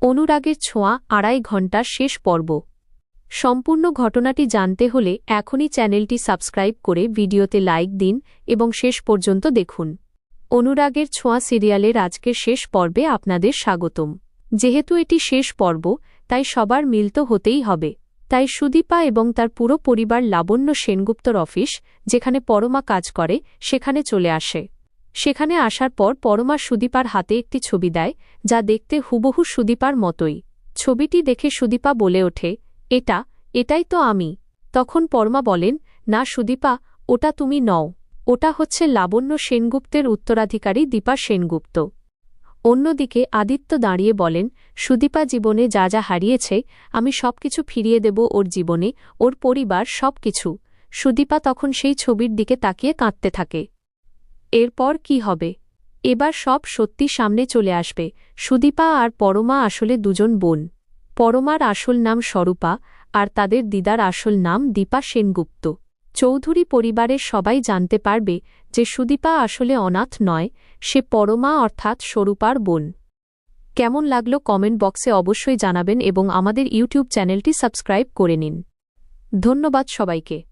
অনুরাগের ছোঁয়া ২.৫ ঘণ্টার শেষ পর্ব। সম্পূর্ণ ঘটনাটি জানতে হলে এখনই চ্যানেলটি সাবস্ক্রাইব করে ভিডিওতে লাইক দিন এবং শেষ পর্যন্ত দেখুন। অনুরাগের ছোঁয়া সিরিয়ালের আজকের শেষ পর্বে আপনাদের স্বাগতম। যেহেতু এটি শেষ পর্ব, তাই সবার মিলিত হতেই হবে। তাই সুদীপা এবং তার পুরো পরিবার লাবণ্য সেনগুপ্তর অফিস, যেখানে পরমা কাজ করে, সেখানে চলে আসে। সেখানে আসার পর পরমা সুদীপার হাতে একটি ছবি দেয়, যা দেখতে হুবহু সুদীপার মতোই। ছবিটি দেখে সুদীপা বলে ওঠে, এটাই তো আমি। তখন পরমা বলেন, না সুদীপা, ওটা তুমি নও, ওটা হচ্ছে লাবণ্য সেনগুপ্তের উত্তরাধিকারী দীপা সেনগুপ্ত। অন্যদিকে আদিত্য দাঁড়িয়ে বলেন, সুদীপা জীবনে যা যা হারিয়েছে, আমি সবকিছু ফিরিয়ে দেব ওর জীবনে, ওর পরিবার, সবকিছু। সুদীপা তখন সেই ছবির দিকে তাকিয়ে কাঁদতে থাকে। এরপর কি হবে? এবার সব সত্যি সামনে চলে আসবে। সুদীপা আর পরমা আসলে দুজন বোন। পরমার আসল নাম স্বরূপা, আর তাদের দিদার আসল নাম দীপা সেনগুপ্ত। চৌধুরী পরিবারের সবাই জানতে পারবে যে সুদীপা আসলে অনাথ নয়, সে পরমা অর্থাৎ স্বরূপার বোন। কেমন লাগলো কমেন্ট বক্সে অবশ্যই জানাবেন এবং আমাদের ইউটিউব চ্যানেলটি সাবস্ক্রাইব করে নিন। ধন্যবাদ সবাইকে।